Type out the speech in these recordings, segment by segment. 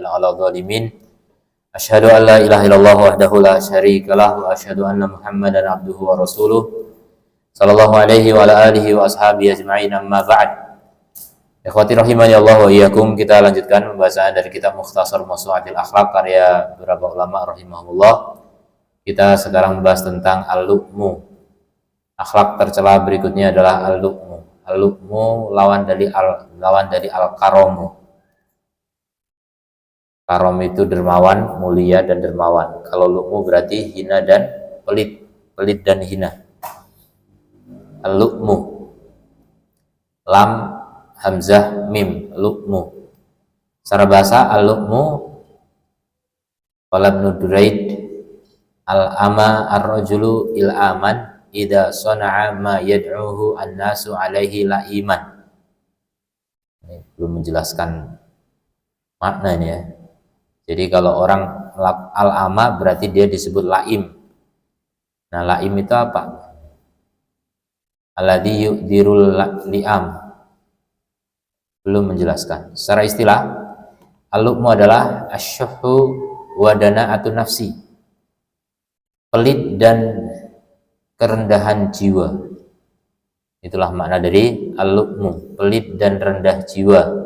mudilla 'alal zalimin. Asyhadu an la ilaha illallah wahdahu la syarikalah wa asyhadu anna Muhammadan abduhu wa rasuluh. Sallallahu alaihi wa ala alihi wa ashabihi ajma'in, amma ba'd. Ikhwati rahimani Allah wa iyyakum, kita lanjutkan pembahasan dari kitab Mukhtasar Mawsu'atil Akhlaq karya beberapa ulama rahimahullah. Kita sekarang membahas tentang al-lu'mu. Akhlak tercela berikutnya adalah al-lu'mu. Al-lu'mu lawan dari al-karomu. Karom itu dermawan, mulia dan dermawan. Kalau lu'mu berarti hina dan pelit, pelit dan hina. Al-lu'mu. Lam, hamzah, mim, lu'mu. Secara bahasa al-lu'mu qala Ibnu Duraid al-ama ar-rajulu il-aman idza sana'a ma yad'uhu an-nasu alaihi la'iman. Ini belum menjelaskan maknanya ya. Jadi kalau orang al-ama berarti dia disebut la'im. Nah, la'im itu apa? Alladzi yu'dirul li'am. Belum menjelaskan. Secara istilah, al-lu'mu adalah asyuhu wa dana'atun nafsi. Pelit dan kerendahan jiwa. Itulah makna dari al-lu'mu, pelit dan rendah jiwa.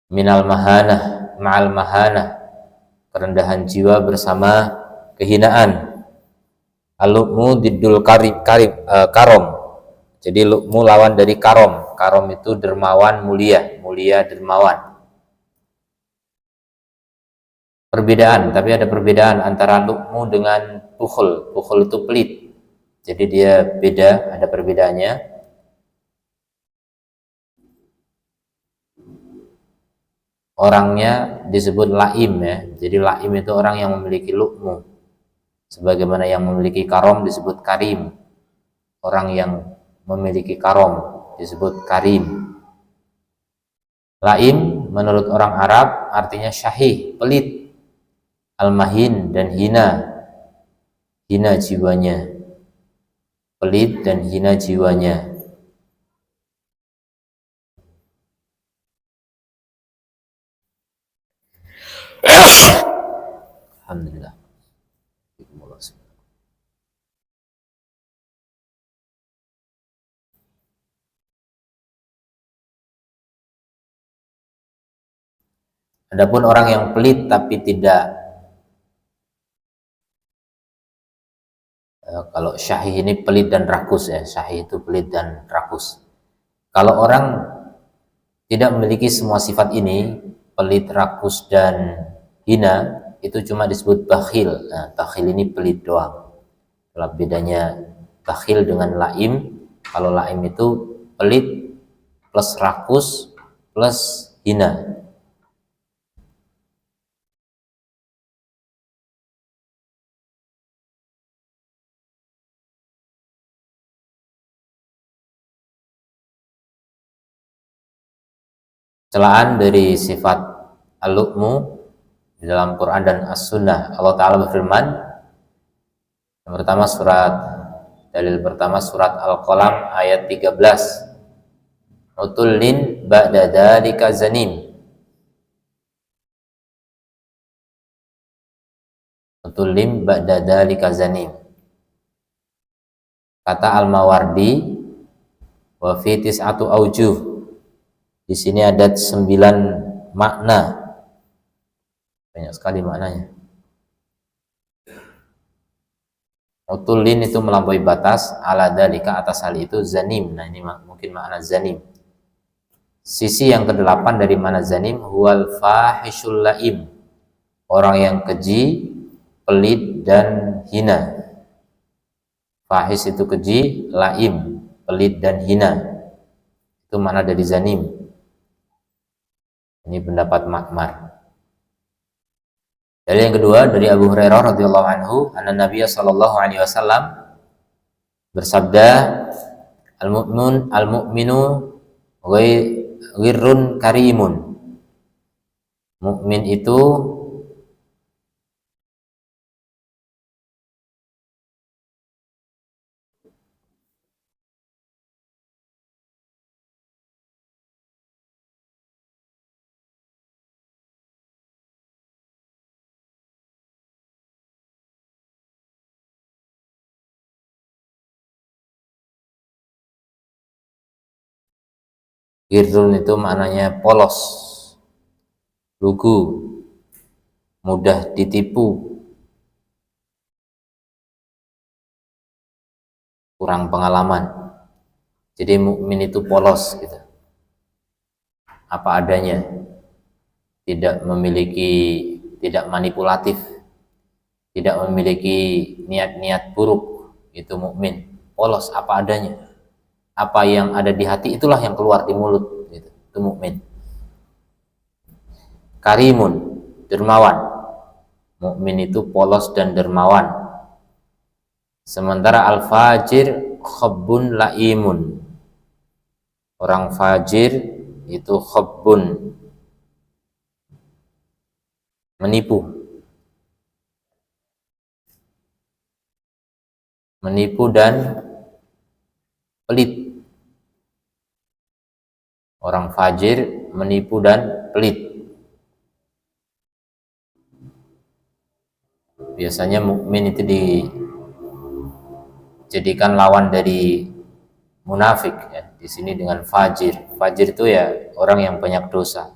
Minal mahanah, ma'al mahanah, kerendahan jiwa bersama kehinaan. Al-lu'mu diddul karom. Jadi lu'mu lawan dari karom. Karom itu dermawan, mulia, mulia dermawan. Perbedaan, tapi ada perbedaan antara lu'mu dengan bukhul. Bukhul itu pelit. Jadi dia beda, ada perbedaannya. Orangnya disebut la'im ya. Jadi la'im itu orang yang memiliki lu'mu. Sebagaimana yang memiliki karom disebut karim. Orang yang memiliki karom disebut karim. La'im menurut orang Arab artinya syahih, pelit, al-mahin dan hina. Hina jiwanya. Pelit dan hina jiwanya. Alhamdulillah. Adapun orang yang pelit tapi tidak, kalau syahih ini pelit dan rakus ya, syahih itu pelit dan rakus. Kalau orang tidak memiliki semua sifat ini, pelit, rakus dan hina, itu cuma disebut bakhil. Nah, bakhil ini pelit doang. Kalau bedanya bakhil dengan la'im, kalau la'im itu pelit plus rakus plus hina. Celaan dari sifat al-lu'mu di dalam Quran dan As-Sunnah. Allah Ta'ala berfirman, yang pertama dalil pertama surat Al-Qalam ayat 13. Utullin ba'da dzalika zanim. Utullin ba'da dzalika zanim. Kata Al-Mawardi, wa fi tis'atu aujuh. Di sini ada 9 makna. Banyak sekali maknanya. Utulin itu melampaui batas, ala dalika atas hal itu zanim. Nah, ini mungkin makna zanim. Sisi yang ke-8 dari makna zanim, huwal fahishul la'im. Orang yang keji, pelit dan hina. Fahish itu keji, la'im, pelit dan hina. Itu makna dari zanim. Ini pendapat Ma'mar. Dari yang kedua dari Abu Hurairah radhiyallahu anhu, anna Nabiya sallallahu alaihi wasallam bersabda, al-mu'minu ghirrun karimun. Mukmin itu Ghirrun itu maknanya polos, lugu, mudah ditipu, kurang pengalaman. Jadi mukmin itu polos gitu, apa adanya, tidak manipulatif, tidak memiliki niat-niat buruk. Itu mukmin, polos apa adanya. Apa yang ada di hati itulah yang keluar di mulut gitu. Itu mukmin. Karimun, dermawan. Mukmin itu polos dan dermawan. Sementara al-fajir khabbun laimun. Orang fajir itu khabbun, menipu dan pelit. Orang fajir menipu dan pelit. Biasanya mukmin itu dijadikan lawan dari munafik ya. Di sini dengan fajir. Fajir itu ya orang yang banyak dosa.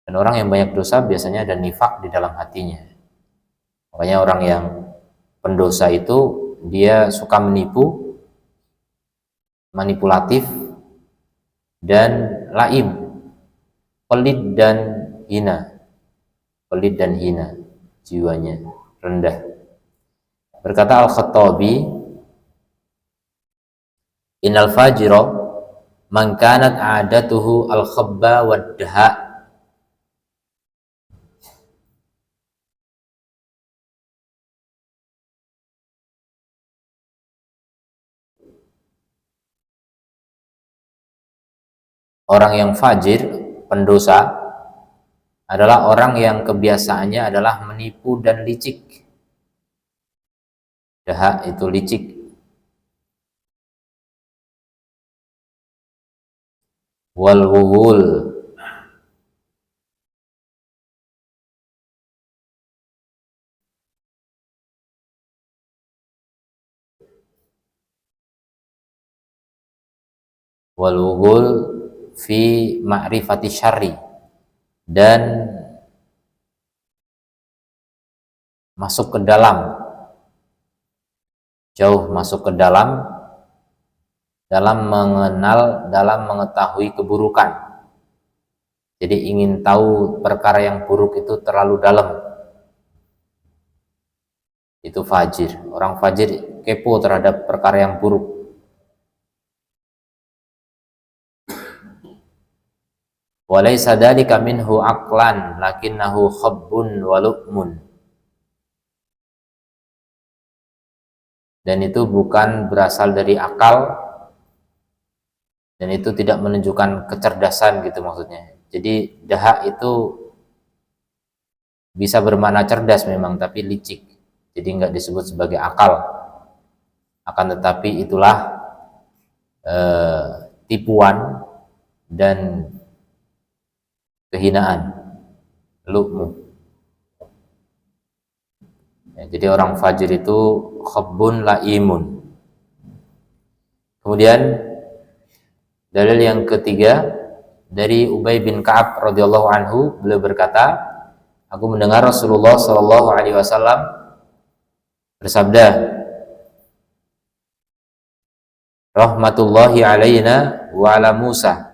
Dan orang yang banyak dosa biasanya ada nifak di dalam hatinya. Makanya orang yang pendosa itu dia suka menipu, manipulatif, dan laim, pelit dan hina. Pelit dan hina, jiwanya rendah. Berkata Al-Khattabi, innal fajira man kanat adatuhu al-khabba wad-daha. Orang yang fajir, pendosa, adalah orang yang kebiasaannya adalah menipu dan licik. Daha itu licik. Wal wuhul, wal wuhul fi ma'rifati syarri, dan masuk ke dalam, jauh masuk ke dalam mengenal, dalam mengetahui keburukan. Jadi ingin tahu perkara yang buruk itu terlalu dalam. Itu fajir. Orang fajir kepo terhadap perkara yang buruk. Walaysa dzalika minhu aqlan lakinnahu khabbun wa lu'mun. Dan itu bukan berasal dari akal, dan itu tidak menunjukkan kecerdasan gitu maksudnya. Jadi dahak itu bisa bermakna cerdas memang, tapi licik. Jadi nggak disebut sebagai akal. Akan tetapi itulah tipuan dan kehinaan, lu'mu. Ya, jadi orang fajir itu khabbun laimun. Kemudian dalil yang ketiga dari Ubay bin Ka'ab radhiyallahu anhu, beliau berkata, aku mendengar Rasulullah sallallahu alaihi wasallam bersabda, rahmatullahi alaina wa ala Musa.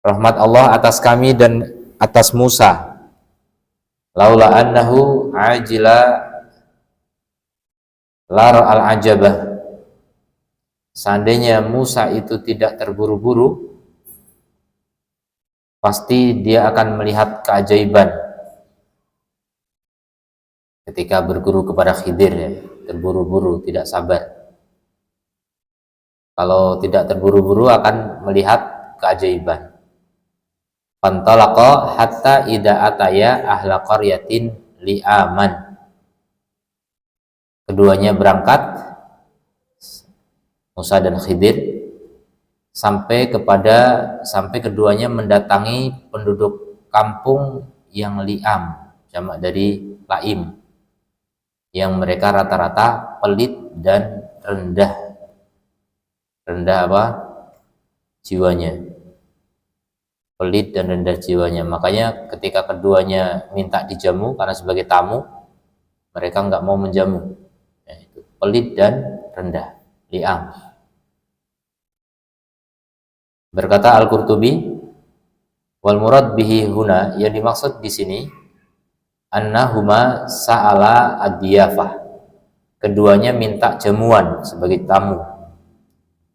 Rahmat Allah atas kami dan atas Musa. Laula annahu ajila lar al-ajabah. Seandainya Musa itu tidak terburu-buru, pasti dia akan melihat keajaiban ketika berguru kepada Khidir ya. Terburu-buru, tidak sabar. Kalau tidak terburu-buru akan melihat keajaiban. Fantalaqa hatta idza ataya ahla qaryatin li'aman. Keduanya berangkat, Musa dan Khidir, sampai keduanya mendatangi penduduk kampung yang li'am, jamak dari laim, yang mereka rata-rata pelit dan rendah rendah apa? Jiwanya. Pelit dan rendah jiwanya. Makanya ketika keduanya minta dijamu karena sebagai tamu, mereka nggak mau menjamu. Ya, itu pelit dan rendah, li'am. Berkata Al-Qurtubi, wal murad bihi huna, yang dimaksud di sini annahuma sa'ala ad-diyafah. Keduanya minta jamuan sebagai tamu.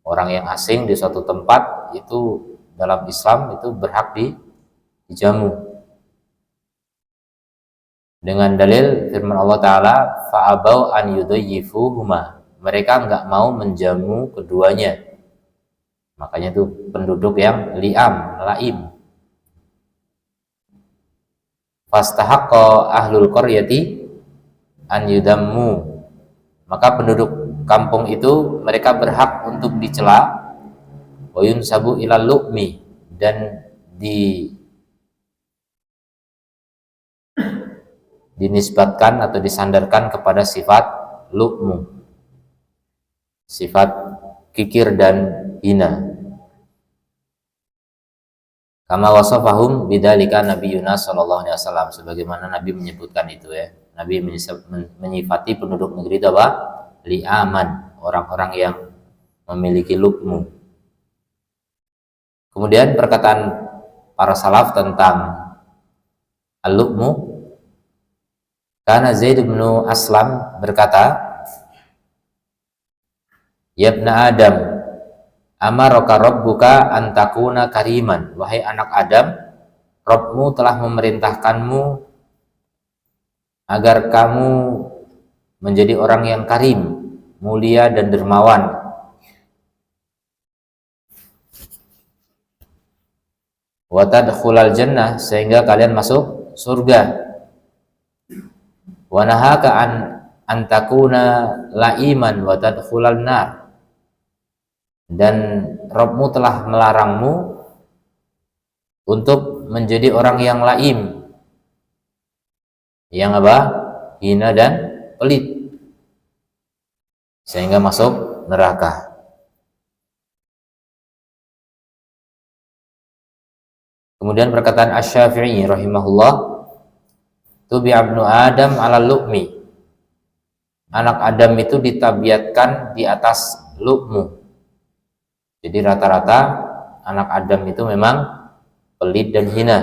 Orang yang asing di suatu tempat itu dalam Islam itu berhak dijamu. Dengan dalil firman Allah Ta'ala, fa'abau an yudayyifuhuma. Mereka enggak mau menjamu keduanya. Makanya itu penduduk yang li'am, la'im. Fastahaqqa ahlul qaryati an yudammu. Maka penduduk kampung itu mereka berhak untuk dicela, wa yunsabu ilal lu'mi, dan dinisbatkan atau disandarkan kepada sifat lu'mu, sifat kikir dan hina. Kama wasafahum bidzalika nabiyuna sallallahu alaihi wasallam, sebagaimana Nabi menyebutkan itu ya. Nabi menyifati penduduk negeri itu apa? Li'aman, orang-orang yang memiliki lu'mu. Kemudian perkataan para salaf tentang al-lu'mu, karena Zaid bin Aslam berkata, ya ibna Adam, amaraka rabbuka an takuna kariman. Wahai anak Adam, Rabbmu telah memerintahkanmu agar kamu menjadi orang yang karim, mulia dan dermawan. Wa tadkhulal jannah, sehingga kalian masuk surga. Wa nahaka an takuna la'iman wa tadkhulal nar. Dan Rabbmu telah melarangmu untuk menjadi orang yang laim, yang apa? Hina dan pelit, sehingga masuk neraka. Kemudian perkataan Asy-Syafi'i rahimahullah, tubi'a ibnu Adam 'ala lu'mi. Anak Adam itu ditabiatkan di atas lu'mu. Jadi rata-rata anak Adam itu memang pelit dan hina.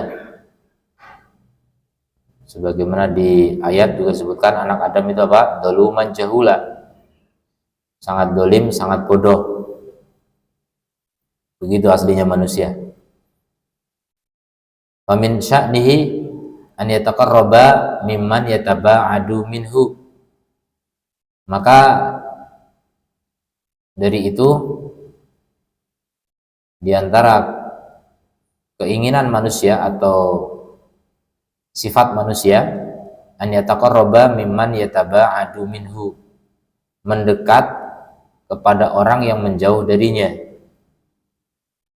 Sebagaimana di ayat juga disebutkan anak Adam itu apa? Doluman jahula. Sangat dolim, sangat bodoh. Begitu aslinya manusia. Wa min sya'nihi an yataqarraba mimman yataba'adu minhu. Maka dari itu, di antara keinginan manusia atau sifat manusia, an yataqarraba mimman yataba'adu minhu, mendekat kepada orang yang menjauh darinya.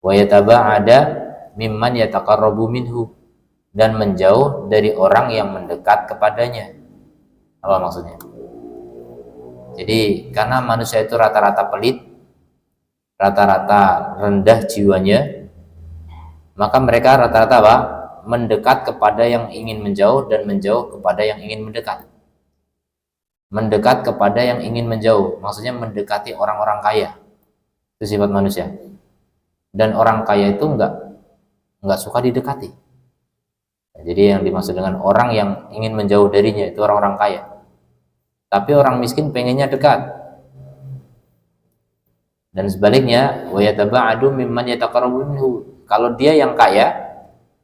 Wa yataba'ada mimman yataqarrabu minhu, dan menjauh dari orang yang mendekat kepadanya. Apa maksudnya? Jadi karena manusia itu rata-rata pelit, rata-rata rendah jiwanya, maka mereka rata-rata apa? Mendekat kepada yang ingin menjauh dan menjauh kepada yang ingin mendekat. Mendekat kepada yang ingin menjauh, maksudnya mendekati orang-orang kaya. Itu sifat manusia. Dan orang kaya itu enggak suka didekati. Jadi yang dimaksud dengan orang yang ingin menjauh darinya itu orang-orang kaya. Tapi orang miskin pengennya dekat. Dan sebaliknya, wa yataba'adu mimman yataqarrabu minhu. Kalau dia yang kaya,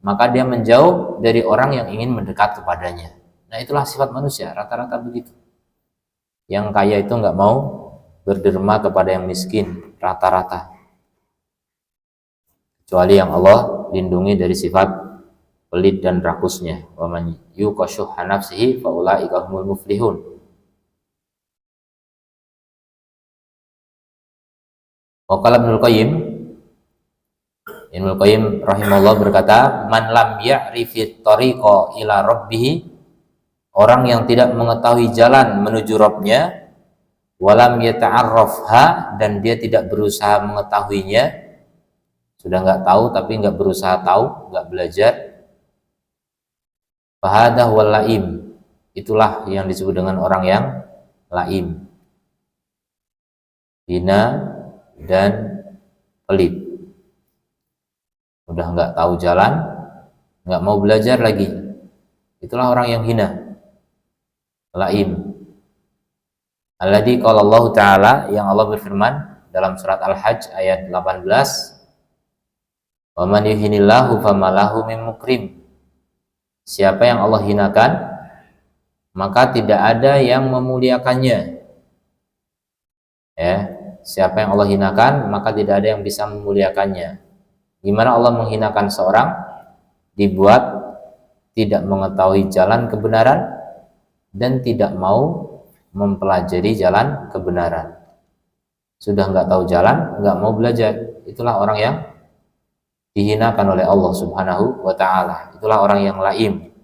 maka dia menjauh dari orang yang ingin mendekat kepadanya. Nah, itulah sifat manusia, rata-rata begitu. Yang kaya itu enggak mau berderma kepada yang miskin, rata-rata. Kecuali yang Allah lindungi dari sifat pelit dan rakusnya. Wa man yuqashuha nafsihi fa ulaika humul muflihun. Wa qala Ibnu Qayyim rahimahullah berkata, man lam ya'rifit tariqa ila rabbih, orang yang tidak mengetahui jalan menuju Rabbnya, walam yata'arrafha, dan dia tidak berusaha mengetahuinya, sudah nggak tahu tapi nggak berusaha tahu, nggak belajar, fahadah wal laim, itulah yang disebut dengan orang yang laim, hina dan pelit. Udah nggak tahu jalan, nggak mau belajar lagi, itulah orang yang hina, laim. Alladzi qala Allah Ta'ala, yang Allah berfirman dalam surat Al-Hajj ayat 18, wa man yuhinillahu famalahu min mukrim, siapa yang Allah hinakan maka tidak ada yang memuliakannya. Ya, siapa yang Allah hinakan maka tidak ada yang bisa memuliakannya. Gimana Allah menghinakan seorang? Dibuat tidak mengetahui jalan kebenaran dan tidak mau mempelajari jalan kebenaran. Sudah nggak tahu jalan, nggak mau belajar. Itulah orang yang dihinakan oleh Allah Subhanahu wa Ta'ala. Itulah orang yang laim.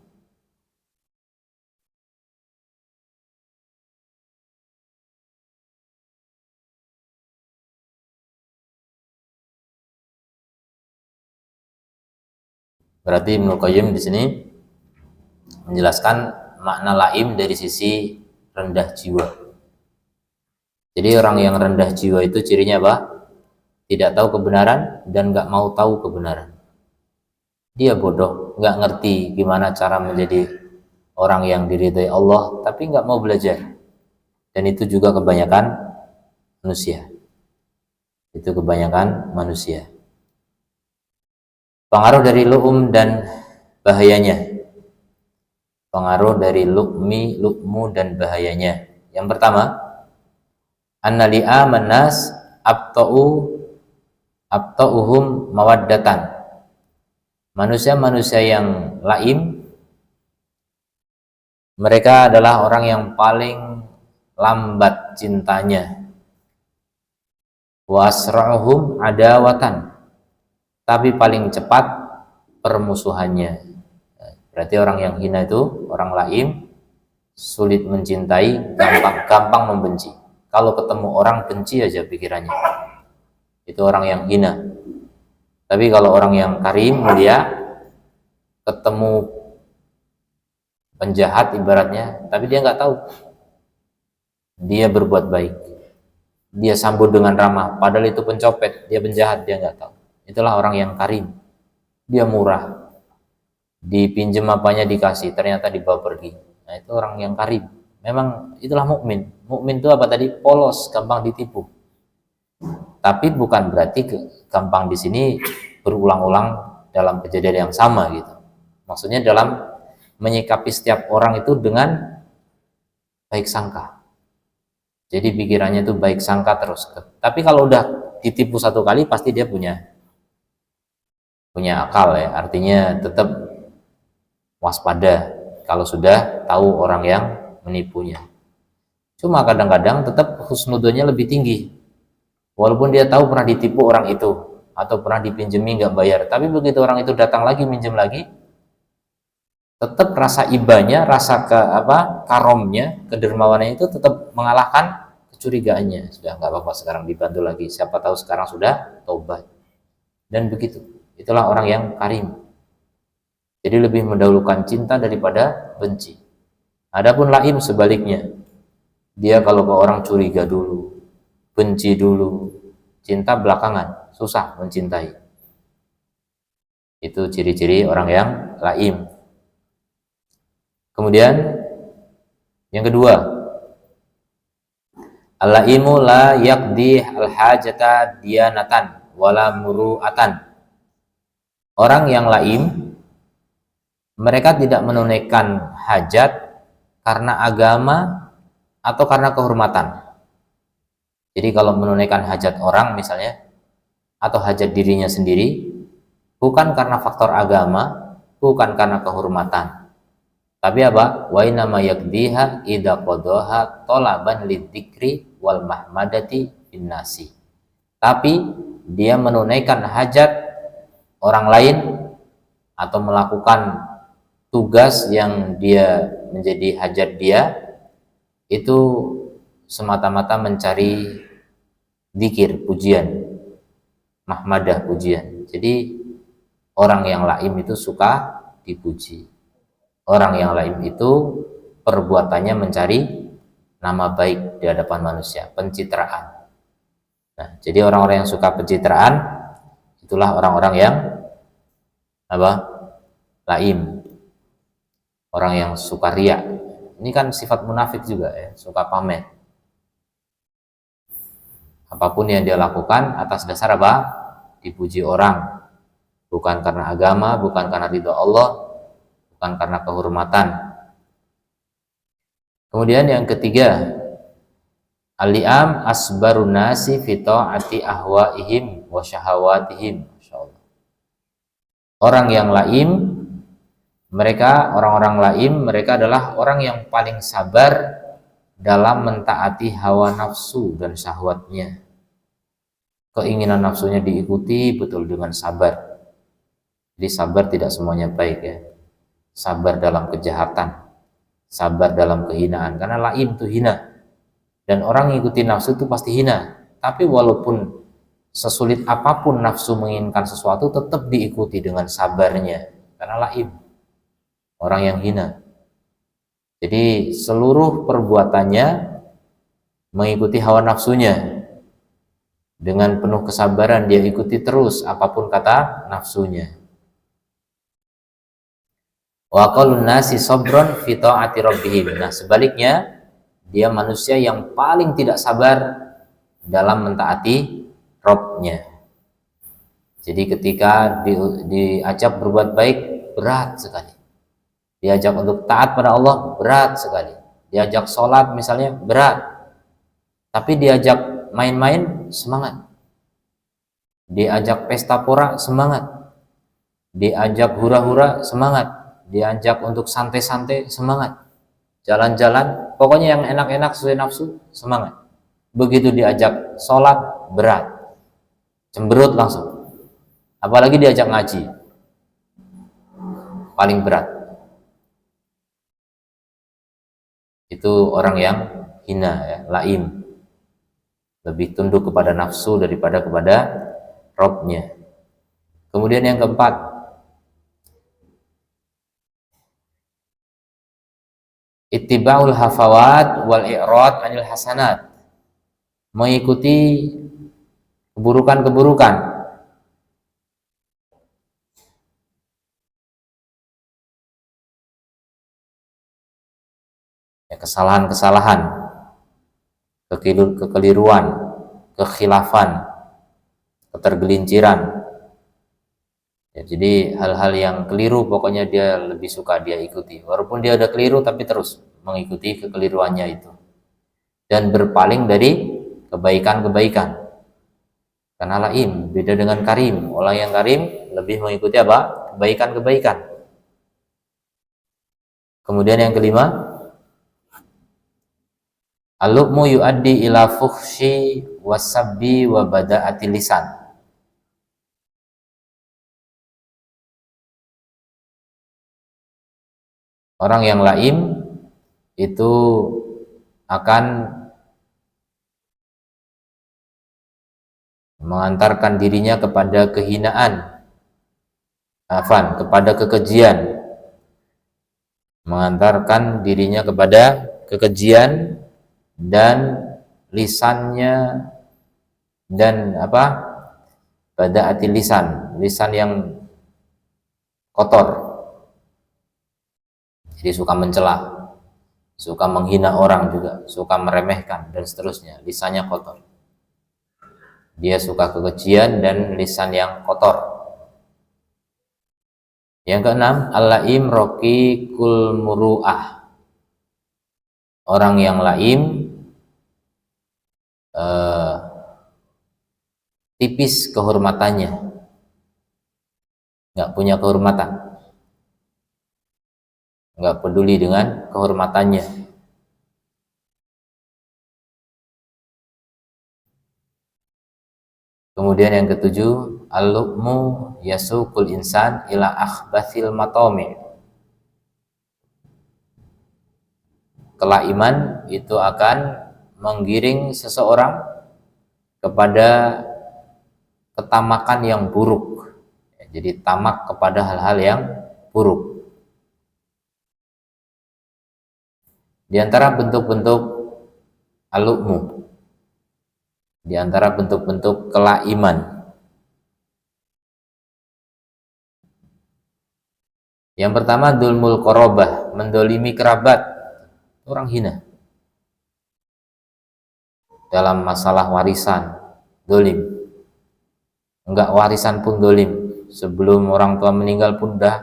Berarti Ibnu Qayyim di sini menjelaskan makna laim dari sisi rendah jiwa. Jadi orang yang rendah jiwa itu cirinya apa? Tidak tahu kebenaran dan nggak mau tahu kebenaran. Dia bodoh, nggak ngerti gimana cara menjadi orang yang diridhai Allah, tapi nggak mau belajar. Dan itu juga kebanyakan manusia. Itu kebanyakan manusia. Pengaruh dari lu'um dan bahayanya. Pengaruh dari lu'mu dan bahayanya. Yang pertama, annali'a manas abta'uhum mawaddatan. Manusia-manusia yang laim, mereka adalah orang yang paling lambat cintanya. Wasra'uhum adawatan, tapi paling cepat permusuhannya. Berarti orang yang hina itu, orang laim, sulit mencintai, gampang membenci. Kalau ketemu orang benci aja pikirannya. Itu orang yang hina. Tapi kalau orang yang karim, mulia, ketemu penjahat ibaratnya, tapi dia nggak tahu. Dia berbuat baik. Dia sambut dengan ramah, padahal itu pencopet, dia penjahat, dia nggak tahu. Itulah orang yang karim. Dia murah. Dipinjam apanya dikasih, ternyata dibawa pergi. Nah, itu orang yang karim. Memang itulah mukmin. Mukmin itu apa tadi? Polos, gampang ditipu. Tapi bukan berarti gampang di sini berulang-ulang dalam kejadian yang sama gitu. Maksudnya dalam menyikapi setiap orang itu dengan baik sangka. Jadi pikirannya itu baik sangka terus. Tapi kalau udah ditipu satu kali pasti dia punya akal ya. Artinya tetap waspada kalau sudah tahu orang yang menipunya. Cuma kadang-kadang tetap husnudzonnya lebih tinggi. Walaupun dia tahu pernah ditipu orang itu atau pernah dipinjemi nggak bayar, tapi begitu orang itu datang lagi minjem lagi, tetap rasa ibanya, rasa karomnya, kedermawannya itu tetap mengalahkan kecurigaannya. Sudah nggak apa-apa, sekarang dibantu lagi, siapa tahu sekarang sudah taubat. Dan begitu, itulah orang yang karim. Jadi lebih mendahulukan cinta daripada benci. Adapun laim sebaliknya, dia kalau ke orang curiga dulu, benci dulu, cinta belakangan, susah mencintai. Itu ciri-ciri orang yang laim. Kemudian yang kedua, al-laimu la yaqdi al-hajata diyanatan wala muru'atan. Orang yang laim, mereka tidak menunaikan hajat karena agama atau karena kehormatan. Jadi kalau menunaikan hajat orang misalnya, atau hajat dirinya sendiri, bukan karena faktor agama, bukan karena kehormatan. Tapi apa? Wa inama yaqdiha idza qadaha talaban lidzikri wal mahmadati binnasi. Tapi dia menunaikan hajat orang lain atau melakukan tugas yang dia menjadi hajat dia itu semata-mata mencari dzikir, pujian, mahmadah, pujian. Jadi orang yang laim itu suka dipuji. Orang yang laim itu perbuatannya mencari nama baik di hadapan manusia, pencitraan. Nah, jadi orang-orang yang suka pencitraan itulah orang-orang yang apa? Laim. Orang yang suka riya. Ini kan sifat munafik juga ya, suka pamer. Apapun yang dia lakukan atas dasar apa? Dipuji orang. Bukan karena agama, bukan karena ridho Allah, bukan karena kehormatan. Kemudian yang ketiga, al-li'am asbarun nasi fi ta'ati ahwaihim wa syahawatihim. Masyaallah. Orang yang laim, mereka orang-orang laim, mereka adalah orang yang paling sabar dalam mentaati hawa nafsu dan syahwatnya. Keinginan nafsunya diikuti betul dengan sabar. Jadi sabar tidak semuanya baik ya. Sabar dalam kejahatan, sabar dalam kehinaan, karena laim itu hina. Dan orang ngikuti nafsu itu pasti hina. Tapi walaupun sesulit apapun nafsu menginginkan sesuatu, tetap diikuti dengan sabarnya, karena laim, orang yang hina. Jadi seluruh perbuatannya mengikuti hawa nafsunya. Dengan penuh kesabaran dia ikuti terus apapun kata nafsunya. Wa qalun nasi sabron fi ta'ati rabbihim. Nah, sebaliknya dia manusia yang paling tidak sabar dalam mentaati Rabb-nya. Jadi ketika diajak berbuat baik, berat sekali. Diajak untuk taat pada Allah, berat sekali. Diajak sholat misalnya, berat. Tapi diajak main-main, semangat. Diajak pesta pora, semangat. Diajak hura-hura, semangat. Diajak untuk santai-santai, semangat. Jalan-jalan, pokoknya yang enak-enak sesuai nafsu, semangat. Begitu diajak sholat, berat. Cemberut langsung. Apalagi diajak ngaji, paling berat. Itu orang yang hina ya, laim. Lebih tunduk kepada nafsu daripada kepada Rabb-nya. Kemudian yang keempat, ittiba'ul hafawat wal i'rad 'anil hasanat. Mengikuti keburukan-keburukan. Ya, kesalahan-kesalahan, kekeliruan, kekhilafan, ketergelinciran. Ya, jadi hal-hal yang keliru pokoknya dia lebih suka dia ikuti. Walaupun dia udah keliru tapi terus mengikuti kekeliruannya itu. Dan berpaling dari kebaikan-kebaikan. Karena laim beda dengan karim. Orang yang karim lebih mengikuti apa? Kebaikan-kebaikan. Kemudian yang kelima, al-lu'mu yu'addi ila fuhsyi wasabbi wa bada'ati lisan. Orang yang laim itu akan mengantarkan dirinya kepada kehinaan, kepada kekejian, mengantarkan dirinya kepada kekejian, dan lisannya dan bada'ati lisan yang kotor. Jadi suka mencela, suka menghina orang juga, suka meremehkan dan seterusnya. Lisannya kotor. Dia suka kekejian dan lisan yang kotor. Yang keenam, al-laim raqiqul muru'ah. Orang yang laim tipis kehormatannya, nggak punya kehormatan. Nggak peduli dengan kehormatannya. Kemudian yang ketujuh, al-lu'mu yasuqul insan ila akhbathil matami. Kelaiman itu akan menggiring seseorang kepada ketamakan yang buruk. Jadi tamak kepada hal-hal yang buruk. Di antara bentuk-bentuk al-lu'mu, di antara bentuk-bentuk kelaiman, yang pertama dzulmul qarabah, mendolimi kerabat, orang hina. Dalam masalah warisan, dolim. Enggak warisan pun dolim. Sebelum orang tua meninggal pun dah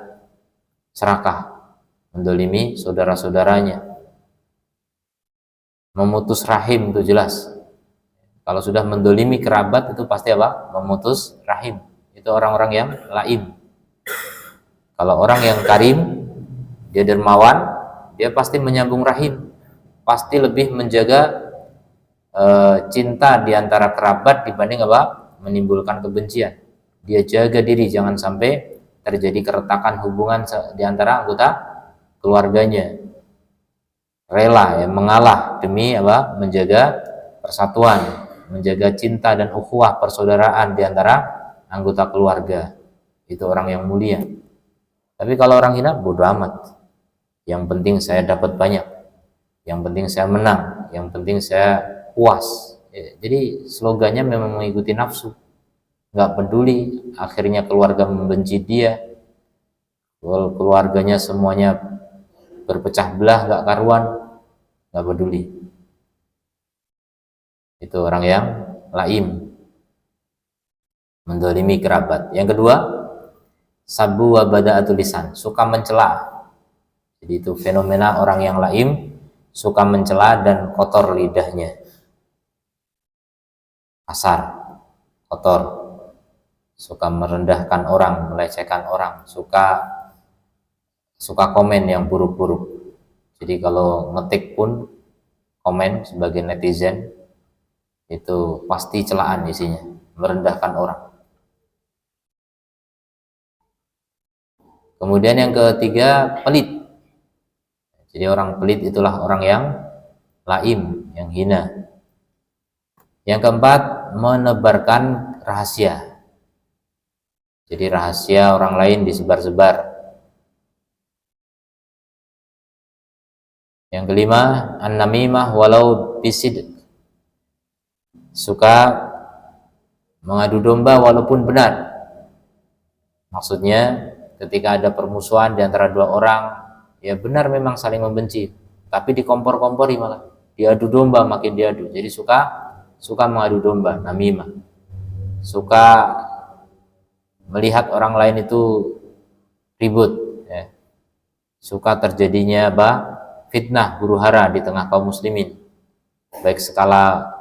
serakah, mendolimi saudara-saudaranya. Memutus rahim itu jelas. Kalau sudah mendolimi kerabat itu pasti apa? Memutus rahim. Itu orang-orang yang laim. Kalau orang yang karim, dia dermawan, dia pasti menyambung rahim, pasti lebih menjaga cinta di antara kerabat dibanding apa? Menimbulkan kebencian. Dia jaga diri jangan sampai terjadi keretakan hubungan di antara anggota keluarganya. Rela ya mengalah demi apa? Menjaga persatuan, menjaga cinta dan ukhuwah persaudaraan di antara anggota keluarga. Itu orang yang mulia. Tapi kalau orang hina bodoh amat. Yang penting saya dapat banyak. Yang penting saya menang, yang penting saya puas. Jadi slogannya memang mengikuti nafsu, nggak peduli. Akhirnya keluarga membenci dia, keluarganya semuanya berpecah belah, nggak karuan, nggak peduli. Itu orang yang laim, mendolimi kerabat. Yang kedua, sabu wa bada'atul lisan, suka mencela. Jadi itu fenomena orang yang laim, suka mencela dan kotor lidahnya. Kasar, kotor, suka merendahkan orang, melecehkan orang, suka komen yang buruk-buruk. Jadi kalau ngetik pun komen sebagai netizen itu pasti celaan isinya, merendahkan orang. Kemudian yang ketiga, pelit. Jadi orang pelit itulah orang yang laim, yang hina. Yang keempat, menebarkan rahasia. Jadi rahasia orang lain disebar-sebar. Yang kelima, an-namimah walau bisidq. Suka mengadu domba walaupun benar. Maksudnya ketika ada permusuhan di antara dua orang, ya benar memang saling membenci, tapi dikompor-kompori malah. Diadu domba makin diadu. Jadi suka mengadu domba, namimah. Suka melihat orang lain itu ribut, ya. Suka terjadinya apa? Fitnah, huru-hara di tengah kaum muslimin, baik skala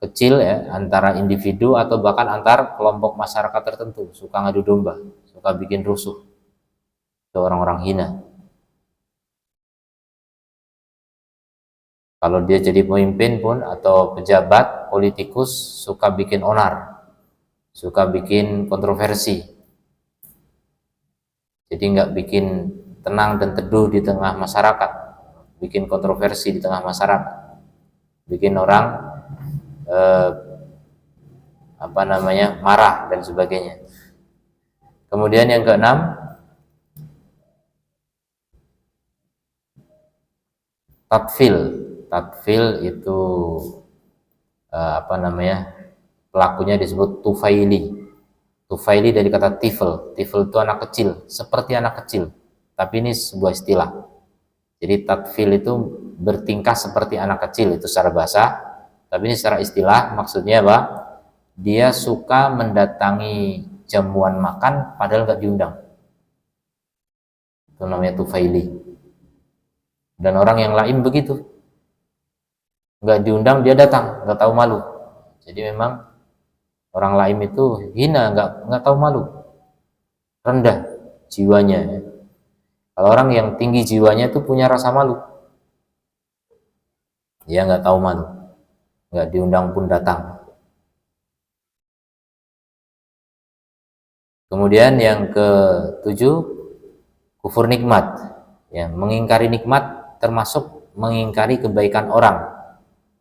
kecil ya antara individu atau bahkan antar kelompok masyarakat tertentu. Suka ngadu domba, suka bikin rusuh. Itu orang-orang hina. Kalau dia jadi pemimpin pun atau pejabat, politikus, suka bikin onar, suka bikin kontroversi. Jadi nggak bikin tenang dan teduh di tengah masyarakat, bikin kontroversi di tengah masyarakat, bikin orang marah dan sebagainya. Kemudian yang keenam, Tatfil itu pelakunya disebut tufaili. Tufaili dari kata tifl. Tifl itu anak kecil, seperti anak kecil. Tapi ini sebuah istilah. Jadi tatfil itu bertingkah seperti anak kecil, itu secara bahasa. Tapi ini secara istilah maksudnya apa? Dia suka mendatangi jamuan makan padahal nggak diundang. Itu namanya tufaili. Dan orang yang lain begitu, nggak diundang dia datang, nggak tahu malu. Jadi memang orang lain itu hina, nggak tahu malu, rendah jiwanya. Kalau orang yang tinggi jiwanya itu punya rasa malu, dia nggak tahu malu, nggak diundang pun datang. Kemudian yang ketujuh, kufur nikmat, ya, mengingkari nikmat termasuk mengingkari kebaikan orang.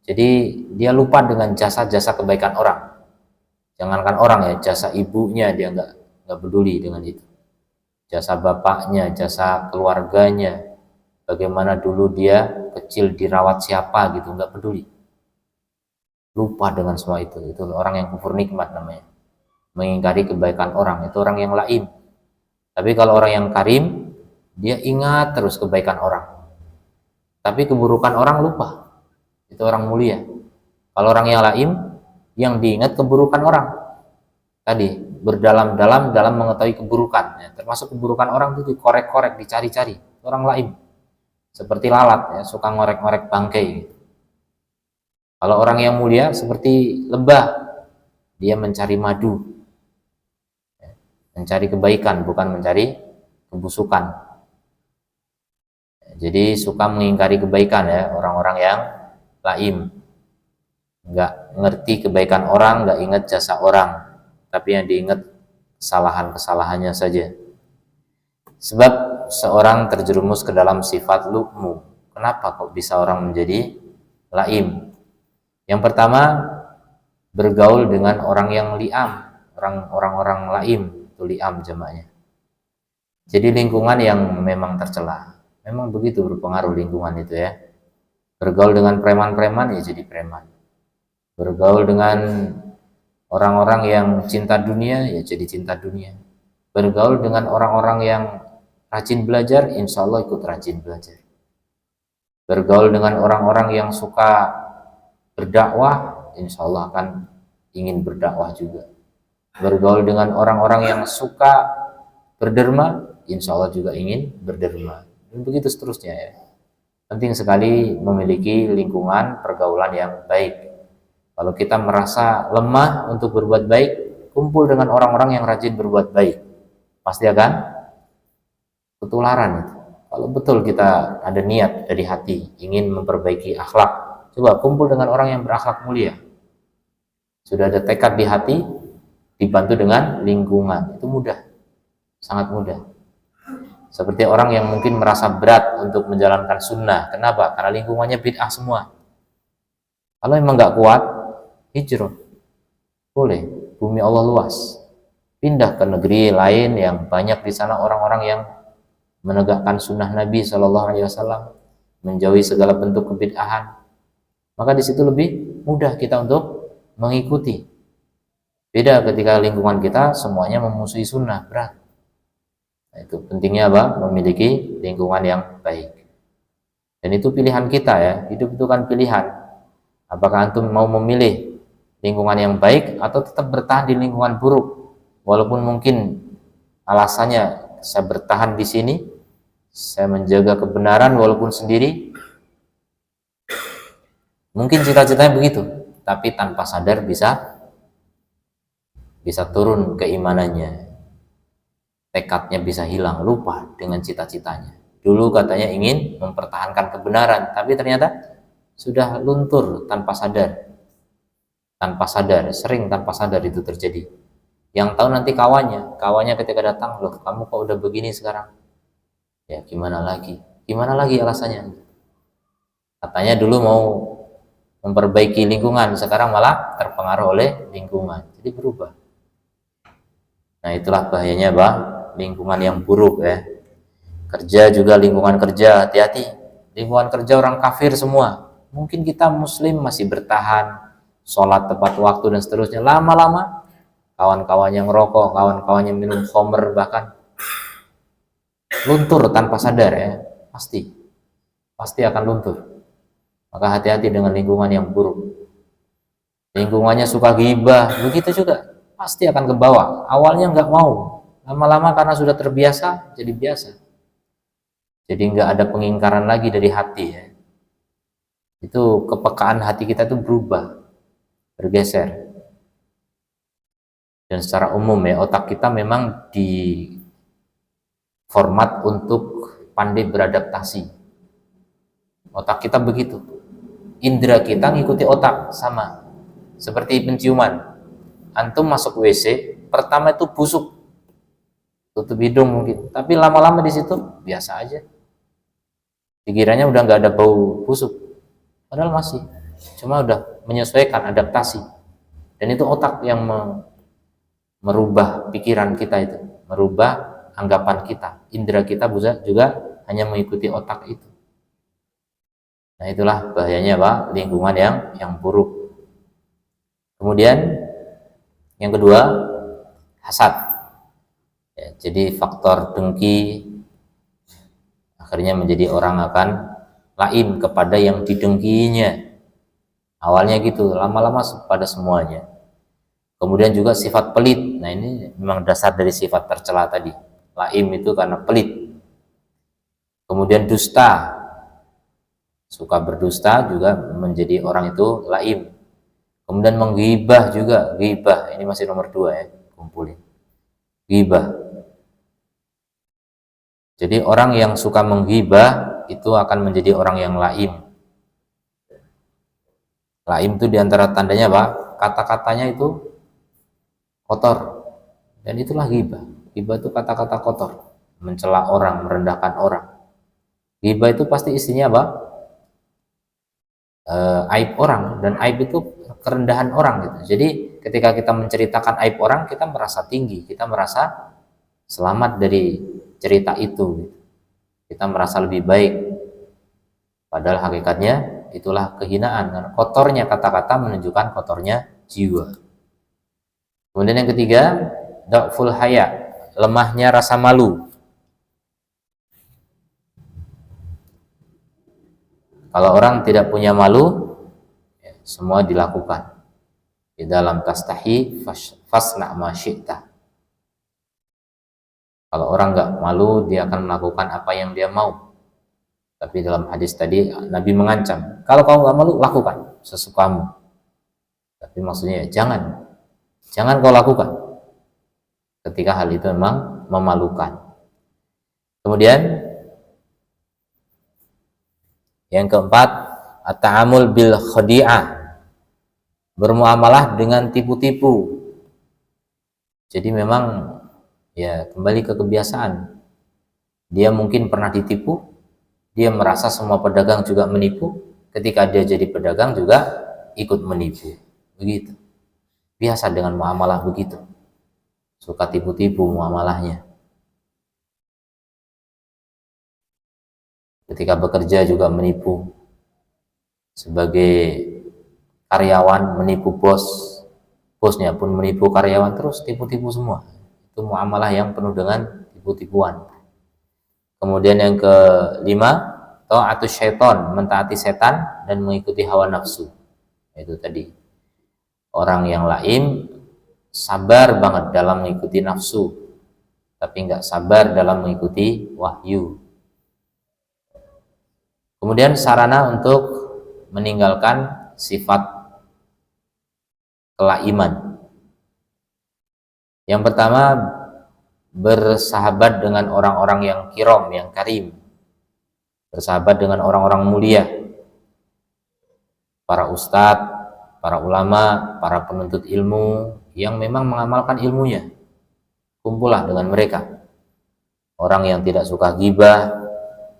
Jadi dia lupa dengan jasa-jasa kebaikan orang. Jangankan orang ya, jasa ibunya dia nggak peduli dengan itu. Jasa bapaknya, jasa keluarganya, bagaimana dulu dia kecil dirawat siapa gitu, nggak peduli. Lupa dengan semua itu. Itu orang yang kufur nikmat namanya. Mengingkari kebaikan orang, itu orang yang laim. Tapi kalau orang yang karim, dia ingat terus kebaikan orang. Tapi keburukan orang lupa. Itu orang mulia. Kalau orang yang laim, yang diingat keburukan orang. Tadi, berdalam-dalam dalam mengetahui keburukan. Ya, termasuk keburukan orang itu dikorek-korek, dicari-cari. Orang laim. Seperti lalat, ya, suka ngorek-ngorek bangkai. Gitu. Kalau orang yang mulia seperti lebah, dia mencari madu, mencari kebaikan, bukan mencari kebusukan. Jadi suka mengingkari kebaikan ya, orang-orang yang laim, nggak ngerti kebaikan orang, nggak ingat jasa orang, tapi yang diingat kesalahan-kesalahannya saja. Sebab seorang terjerumus ke dalam sifat lu'mu. Kenapa kok bisa orang menjadi laim? Yang pertama, bergaul dengan orang yang liam, orang-orang laim, itu liam jamaknya. Jadi lingkungan yang memang tercela. Memang begitu berpengaruh lingkungan itu ya. Bergaul dengan preman-preman ya jadi preman. Bergaul dengan orang-orang yang cinta dunia ya jadi cinta dunia. Bergaul dengan orang-orang yang rajin belajar, insya Allah ikut rajin belajar. Bergaul dengan orang-orang yang suka berdakwah, insya Allah akan ingin berdakwah juga. Bergaul dengan orang-orang yang suka berderma, insya Allah juga ingin berderma. Dan begitu seterusnya ya. Penting sekali memiliki lingkungan pergaulan yang baik. Kalau kita merasa lemah untuk berbuat baik, kumpul dengan orang-orang yang rajin berbuat baik. Pasti akan ketularan itu. Kalau betul kita ada niat dari hati ingin memperbaiki akhlak, coba kumpul dengan orang yang berakhlak mulia. Sudah ada tekad di hati, dibantu dengan lingkungan, itu mudah, sangat mudah. Seperti orang yang mungkin merasa berat untuk menjalankan sunnah. Kenapa? Karena lingkungannya bid'ah semua. Kalau memang nggak kuat, hijrah. Boleh, bumi Allah luas. Pindah ke negeri lain yang banyak di sana orang-orang yang menegakkan sunnah Nabi SAW, menjauhi segala bentuk kebid'ahan. Maka di situ lebih mudah kita untuk mengikuti. Beda ketika lingkungan kita semuanya memusuhi sunnah, berat. Nah, itu pentingnya apa? Memiliki lingkungan yang baik. Dan itu pilihan kita ya. Hidup itu kan pilihan. Apakah antum mau memilih lingkungan yang baik atau tetap bertahan di lingkungan buruk? Walaupun mungkin alasannya saya bertahan di sini, saya menjaga kebenaran walaupun sendiri. Mungkin cita-citanya begitu, tapi tanpa sadar bisa turun keimanannya. Tekadnya bisa hilang, lupa dengan cita-citanya. Dulu katanya ingin mempertahankan kebenaran, tapi ternyata sudah luntur tanpa sadar. Tanpa sadar, sering tanpa sadar itu terjadi. Yang tahu nanti kawannya ketika datang, loh kamu kok udah begini sekarang? Ya gimana lagi alasannya? Katanya dulu mau memperbaiki lingkungan, sekarang malah terpengaruh oleh lingkungan. Jadi berubah. Nah itulah bahayanya lingkungan yang buruk ya. Kerja juga lingkungan kerja, hati-hati. Lingkungan kerja orang kafir semua. Mungkin kita muslim masih bertahan, sholat tepat waktu dan seterusnya. Lama-lama kawan-kawan yang rokok, kawan-kawan yang minum khamr bahkan luntur tanpa sadar ya. Pasti akan luntur. Maka hati-hati dengan lingkungan yang buruk. Lingkungannya suka ghibah, begitu juga pasti akan ke bawah. Awalnya nggak mau, lama-lama karena sudah terbiasa jadi biasa. Jadi nggak ada pengingkaran lagi dari hati ya. Itu kepekaan hati kita itu berubah, bergeser. Dan secara umum ya, otak kita memang di format untuk pandai beradaptasi. Otak kita begitu. Indra kita ngikuti otak, sama. Seperti penciuman. Antum masuk WC, pertama itu busuk, tutup hidung mungkin, tapi lama-lama di situ biasa aja. Pikirannya udah nggak ada bau busuk, padahal masih. cuma udah menyesuaikan, adaptasi. Dan itu otak yang merubah pikiran kita itu, merubah anggapan kita. Indera kita juga hanya mengikuti otak itu. Nah, itulah bahayanya Pak, lingkungan yang buruk. Kemudian yang kedua, hasad. Ya, jadi faktor dengki akhirnya menjadi orang akan laim kepada yang didengkinya. Awalnya gitu, lama-lama pada semuanya. Kemudian juga sifat pelit. Nah, ini memang dasar dari sifat tercela tadi. Laim itu karena pelit. Kemudian dusta. Suka berdusta juga menjadi orang itu laim. Kemudian menggibah juga, ghibah. Ini masih nomor 2 ya, kumpulin. Ghibah. Jadi orang yang suka menggibah itu akan menjadi orang yang laim. Laim itu diantara tandanya Pak, kata-katanya itu kotor. Dan itulah ghibah. Ghibah itu kata-kata kotor, mencela orang, merendahkan orang. Ghibah itu pasti isinya apa? Aib orang, dan aib itu kerendahan orang gitu. Jadi ketika kita menceritakan aib orang, kita merasa tinggi, kita merasa selamat dari cerita itu. Kita merasa lebih baik. Padahal hakikatnya itulah kehinaan. Karena kotornya kata-kata menunjukkan kotornya jiwa. Kemudian yang ketiga, dha'ful haya, lemahnya rasa malu. Kalau orang tidak punya malu, ya, semua dilakukan. Di dalam tastahi fasna ma syi'ta. Kalau orang nggak malu, dia akan melakukan apa yang dia mau. Tapi dalam hadis tadi Nabi mengancam, kalau kamu nggak malu, lakukan sesukamu. Tapi maksudnya jangan kau lakukan ketika hal itu memang memalukan. Kemudian yang keempat, at-ta'amul bil khadi'ah, bermuamalah dengan tipu-tipu. Jadi memang ya kembali ke kebiasaan. Dia mungkin pernah ditipu, dia merasa semua pedagang juga menipu, ketika dia jadi pedagang juga ikut menipu. Begitu. Biasa dengan muamalah begitu. Suka tipu-tipu muamalahnya. Ketika bekerja juga menipu. Sebagai karyawan menipu bos, bosnya pun menipu karyawan, terus tipu-tipu semua. Itu muamalah yang penuh dengan tipu-tipuan. Kemudian yang kelima, ta'atus syaiton, mentaati setan dan mengikuti hawa nafsu. Itu tadi. Orang yang lain sabar banget dalam mengikuti nafsu, tapi nggak sabar dalam mengikuti wahyu. Kemudian sarana untuk meninggalkan sifat kelaiman. Yang pertama, bersahabat dengan orang-orang yang kiram, yang karim. Bersahabat dengan orang-orang mulia. Para ustadz, para ulama, para penuntut ilmu yang memang mengamalkan ilmunya. Kumpullah dengan mereka. Orang yang tidak suka ghibah,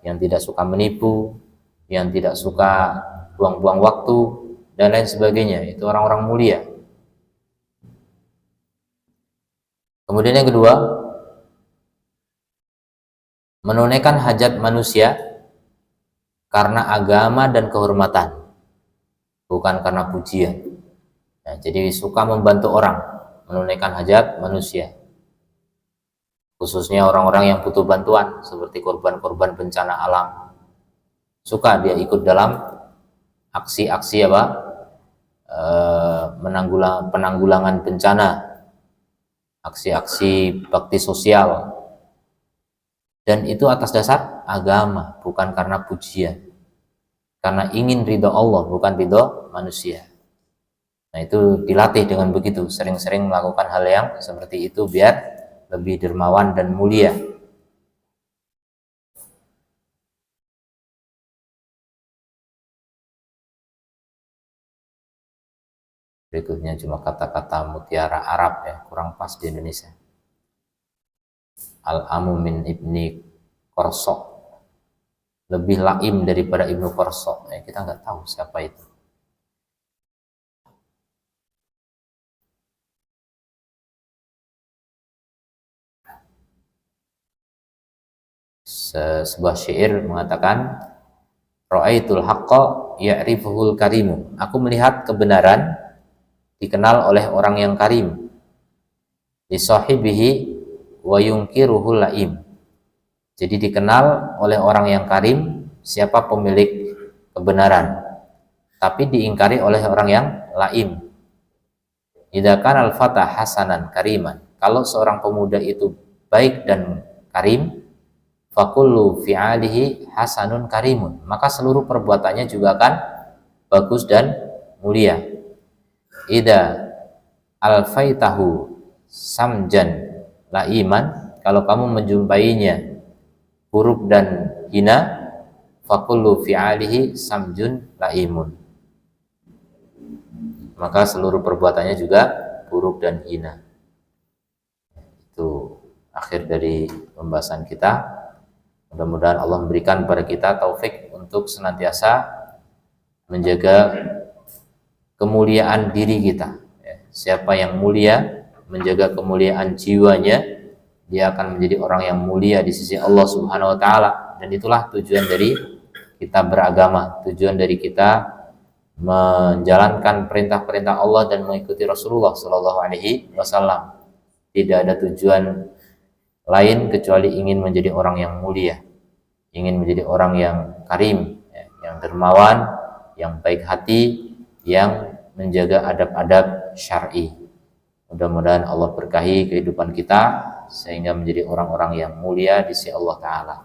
yang tidak suka menipu, yang tidak suka buang-buang waktu, dan lain sebagainya. Itu orang-orang mulia. Kemudian yang kedua, menunaikan hajat manusia karena agama dan kehormatan, bukan karena pujian. Nah, jadi suka membantu orang, menunaikan hajat manusia. Khususnya orang-orang yang butuh bantuan, seperti korban-korban bencana alam. Suka dia ikut dalam aksi-aksi penanggulangan bencana, aksi-aksi bakti sosial, dan itu atas dasar agama, bukan karena pujian, karena ingin ridho Allah, bukan ridho manusia. Nah, itu dilatih dengan begitu, sering-sering melakukan hal yang seperti itu biar lebih dermawan dan mulia. Berikutnya cuma kata-kata mutiara Arab ya, kurang pas di Indonesia. Al-Amu min Ibni Korso, lebih laim daripada Ibnu Korso. Kita nggak tahu siapa itu. Sebuah syair mengatakan, ra'aitul haqqa ya'rifuhul karimu. Aku melihat kebenaran dikenal oleh orang yang karim. Li sahibihi wa yunkiruhul laim. Jadi dikenal oleh orang yang karim siapa pemilik kebenaran, tapi diingkari oleh orang yang laim. Idza kana al-fata hasanan kariman. Kalau seorang pemuda itu baik dan karim, fakullu fi'alihi hasanun karimun. Maka seluruh perbuatannya juga akan bagus dan mulia. Idza alfaitahu samjan laiman. Kalau kamu menjumpainya buruk dan hina, fakullu fi'alihi samjun laimun. Maka seluruh perbuatannya juga buruk dan hina. Itu akhir dari pembahasan kita. Mudah-mudahan Allah memberikan kepada kita taufik untuk senantiasa menjaga kemuliaan diri kita. Siapa yang mulia, menjaga kemuliaan jiwanya, dia akan menjadi orang yang mulia di sisi Allah Subhanahu wa Ta'ala. Dan itulah tujuan dari kita beragama, tujuan dari kita menjalankan perintah-perintah Allah dan mengikuti Rasulullah Sallallahu Alaihi Wasallam. Tidak ada tujuan lain kecuali ingin menjadi orang yang mulia, ingin menjadi orang yang karim, yang dermawan, yang baik hati, yang menjaga adab-adab syar'i. Mudah-mudahan Allah berkahi kehidupan kita sehingga menjadi orang-orang yang mulia di sisi Allah Ta'ala.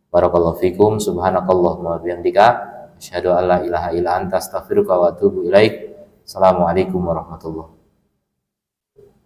Barakallahu fikum, subhanakallahumma wa bihamdika, asyhadu an la ilaha illa anta, astaghfiruka wa atubu ilaik. Assalamualaikum warahmatullahi wabarakatuh.